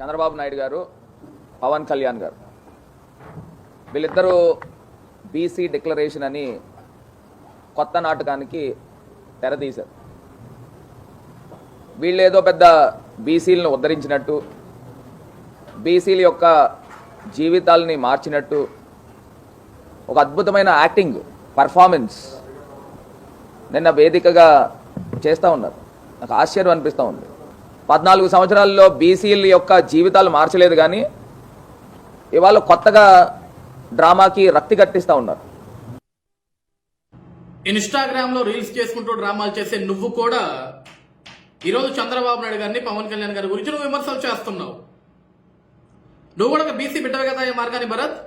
చంద్రబాబు నాయుడు గారు, పవన్ కళ్యాణ్ గారు వీళ్ళిద్దరూ బీసీ డిక్లరేషన్ అని కొత్త నాటకానికి తెరతీశారు. వీళ్ళేదో పెద్ద బీసీలను ఉద్ధరించినట్టు, బీసీల యొక్క జీవితాలని మార్చినట్టు ఒక అద్భుతమైన యాక్టింగ్ పర్ఫార్మెన్స్ నిన్న వేదికగా చేస్తూ ఉన్నారు. నాకు ఆశ్చర్యం అనిపిస్తూ ఉంది. 14 సంవత్సరాల్లో బీసీల యొక్క జీవితాలు మార్చలేదు, కానీ ఇవాళ కొత్తగా డ్రామాకి రక్తి కట్టిస్తూ ఉన్నారు. ఇన్స్టాగ్రామ్ లో రీల్స్ చేసుకుంటూ డ్రామాలు చేసే నువ్వు కూడా ఈరోజు చంద్రబాబు నాయుడు గారిని, పవన్ కళ్యాణ్ గారి గురించి నువ్వు విమర్శలు చేస్తున్నావు. నువ్వు కూడా ఒక బీసీ బిడ్డవే కదా ఈ మార్గాన్ని భరత్.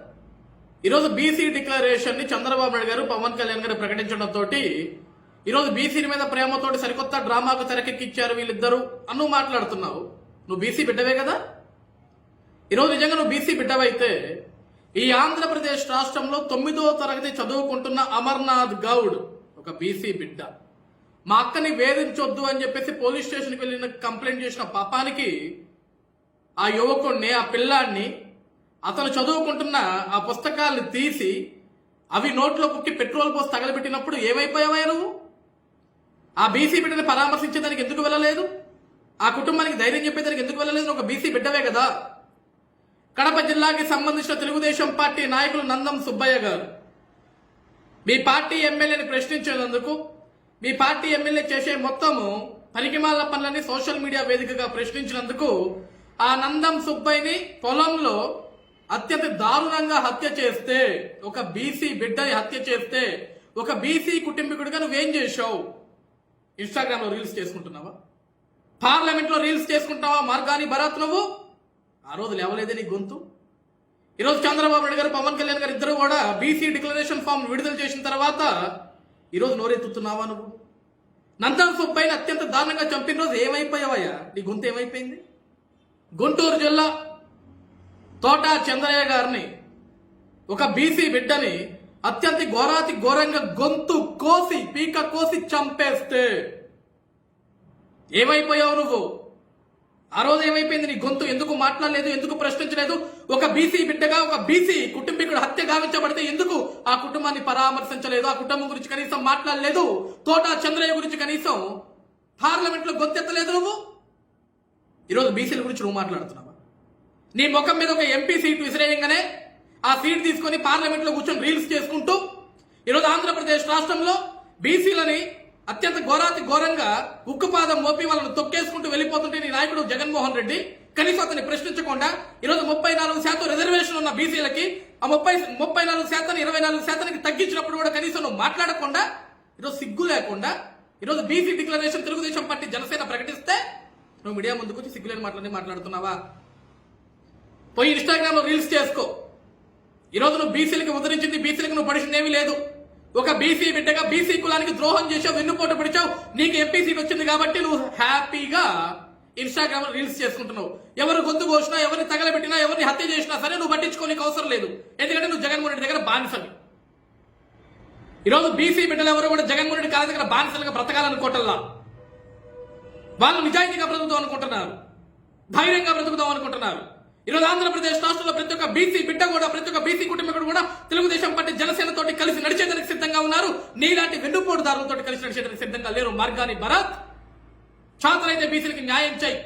ఈరోజు బీసీ డిక్లరేషన్ ని చంద్రబాబు నాయుడు గారు, పవన్ కళ్యాణ్ గారు ప్రకటించడంతో ఈరోజు బీసీల మీద ప్రేమతోటి సరికొత్త డ్రామాకు తెరకెక్కిచ్చారు వీళ్ళిద్దరు అని నువ్వు మాట్లాడుతున్నావు. నువ్వు బీసీ బిడ్డవే కదా. ఈరోజు నిజంగా నువ్వు బీసీ బిడ్డవైతే ఈ ఆంధ్రప్రదేశ్ రాష్ట్రంలో 9వ తరగతి చదువుకుంటున్న అమర్నాథ్ గౌడ్ ఒక బీసీ బిడ్డ. మా అక్కని వేధించొద్దు అని చెప్పేసి పోలీస్ స్టేషన్కి వెళ్ళిన కంప్లైంట్ చేసిన పాపానికి ఆ యువకుడిని, ఆ పిల్లాడిని, అతను చదువుకుంటున్న ఆ పుస్తకాలను తీసి అవి నోట్లో కుక్కి పెట్రోల్ పోసి తగలబెట్టినప్పుడు ఏమైపోయావా నువ్వు? ఆ బీసీ బిడ్డని పరామర్శించేదానికి ఎందుకు వెళ్ళలేదు? ఆ కుటుంబానికి ధైర్యం చెప్పేదానికి ఎందుకు వెళ్ళలేదు? ఒక బీసీ బిడ్డవే కదా. కడప జిల్లాకి సంబంధించిన తెలుగుదేశం పార్టీ నాయకులు నందం సుబ్బయ్య గారు మీ పార్టీ ఎమ్మెల్యేని ప్రశ్నించేందుకు, మీ పార్టీ ఎమ్మెల్యే చేసే మొత్తము పనికిమాల పనులని సోషల్ మీడియా వేదికగా ప్రశ్నించినందుకు ఆ నందం సుబ్బయ్యని పొలంలో అత్యంత దారుణంగా హత్య చేస్తే, ఒక బీసీ బిడ్డని హత్య చేస్తే, ఒక బీసీ కుటుంబీకుడిగా నువ్వేం చేశావు? ఇన్స్టాగ్రామ్ లో రీల్స్ చేసుకుంటున్నావా? పార్లమెంట్ లో రీల్స్ చేసుకుంటున్నావా? మార్గాని భరత్ నువ్వు ఆ రోజు లేవలేదే నీ గొంతు. ఈరోజు చంద్రబాబు నాయుడు గారు, పవన్ కళ్యాణ్ గారు ఇద్దరు కూడా బీసీ డిక్లరేషన్ ఫామ్ విడుదల చేసిన తర్వాత ఈరోజు నోరెత్తుతున్నావా నువ్వు? నందం సుబ్బయ్యని అత్యంత దారుణంగా చంపిన రోజు ఏమైపోయావయ్యా? నీ గొంతు ఏమైపోయింది? గుంటూరు జిల్లా తోట చంద్రయ్య గారిని, ఒక బీసీ బిడ్డని అత్యంత ఘోరాతి ఘోరంగా గొంతు కోసి, పీక కోసి చంపేస్తే ఏమైపోయావు నువ్వు? ఆ రోజు ఏమైపోయింది నీ గొంతు? ఎందుకు మాట్లాడలేదు? ఎందుకు ప్రశ్నించలేదు? ఒక బీసీ బిడ్డగా, ఒక బీసీ కుటుంబీకుడు హత్య గావించబడితే ఎందుకు ఆ కుటుంబాన్ని పరామర్శించలేదు? ఆ కుటుంబం గురించి కనీసం మాట్లాడలేదు? తోట చంద్రయ్య గురించి కనీసం పార్లమెంట్ లో గొంతెత్తలేదు నువ్వు. ఈరోజు బీసీల గురించి నువ్వు మాట్లాడుతున్నావా? నీ ముఖం మీద ఒక ఎంపీ సీట్ విసిరేయంగానే ఆ సీట్ తీసుకొని పార్లమెంట్ లో కూర్చొని రీల్స్ చేసుకుంటూ ఈరోజు ఆంధ్రప్రదేశ్ రాష్ట్రంలో బీసీలని అత్యంత ఘోరాతి ఘోరంగా ఉక్కుపాదం మోపి వాళ్ళని తొక్కేసుకుంటూ వెళ్ళిపోతుంటే నీ నాయకుడు జగన్మోహన్ రెడ్డి కనీసం అతన్ని ప్రశ్నించకుండా ఈరోజు 34% రిజర్వేషన్ ఉన్న బీసీలకి ఆ 34% 24% తగ్గించినప్పుడు కూడా కనీసం నువ్వు మాట్లాడకుండా, ఈరోజు సిగ్గు లేకుండా ఈరోజు BC declaration Telugu Desam party, Janasena ప్రకటిస్తే నువ్వు మీడియా ముందుకు వచ్చి సిగ్గులేని మాట్లాడుతున్నావా? పోయి ఇన్స్టాగ్రామ్ లో రీల్స్ చేసుకో. ఈరోజు నువ్వు బీసీలకి ఉద్ధరించింది, బీసీలకు నువ్వు పడిచింది ఏమీ లేదు. ఒక బీసీ బిడ్డగా బీసీ కులానికి ద్రోహం చేసావు, వెన్నుపోటు పడిచావు. నీకు ఎంపీ సీట్ వచ్చింది కాబట్టి నువ్వు హ్యాపీగా ఇన్స్టాగ్రామ్ లో రీల్స్ చేసుకుంటున్నావు. ఎవరు గొంతు కోసినా, ఎవరిని తగలబెట్టినా, ఎవరిని హత్య చేసినా సరే నువ్వు పట్టించుకోనికి అవసరం లేదు. ఎందుకంటే నువ్వు జగన్మోహన్ రెడ్డి దగ్గర బానిసవి. ఈరోజు బీసీ బిడ్డలు ఎవరు కూడా జగన్మోహన్ రెడ్డి కాళ్ళ దగ్గర బానిసలుగా బ్రతకాలనుకోవటంలా. వాళ్ళు నిజాయితీగా బ్రతుకుతాం అనుకుంటున్నారు, ధైర్యంగా బ్రతుకుతాం అనుకుంటున్నారు. ఈరోజు ఆంధ్రప్రదేశ్ రాష్ట్రంలో ప్రతి ఒక్క బీసీ బిడ్డ కూడా, ప్రతి ఒక్క బీసీ కుటుంబీకుడు కూడా తెలుగుదేశం పార్టీ, జనసేనతో కలిసి నడిచేదానికి సిద్ధంగా ఉన్నారు. నీలాంటి వెన్నుపోటుదారులతో కలిసి నడిచేదానికి సిద్ధంగా లేరు. మార్గాని భరత్, చాతనైతే బీసీలకి న్యాయం చేయి.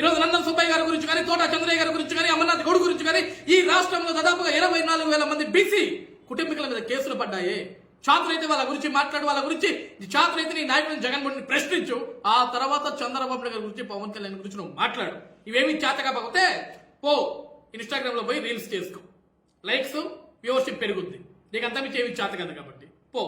ఈరోజు నందం సుబ్బయ్య గారి గురించి కానీ, తోట చంద్రయ్య గారి గురించి కానీ, అమర్నాథ్ గౌడ్ గురించి కానీ ఈ రాష్ట్రంలో దాదాపుగా 24,000 మంది బీసీ కుటుంబీకుల మీద కేసులు పడ్డాయి. చాతనైతే వాళ్ళ గురించి మాట్లాడు, వాళ్ళ గురించి చాతనైతే నీ నాయకుడిని జగన్మోహన్ ప్రశ్నించు. ఆ తర్వాత చంద్రబాబు నాయుడు గారి గురించి, పవన్ కళ్యాణ్ గురించి నువ్వు మాట్లాడు. ఇవేమి చేతకపోతే పో ఇన్స్టాగ్రామ్ లో పోయి రీల్స్ చేసుకో. లైక్స్, వ్యూవర్షిప్ పెరుగుద్ది. నీకు అంతా మీ చేవి చేత కదా కాబట్టి పో.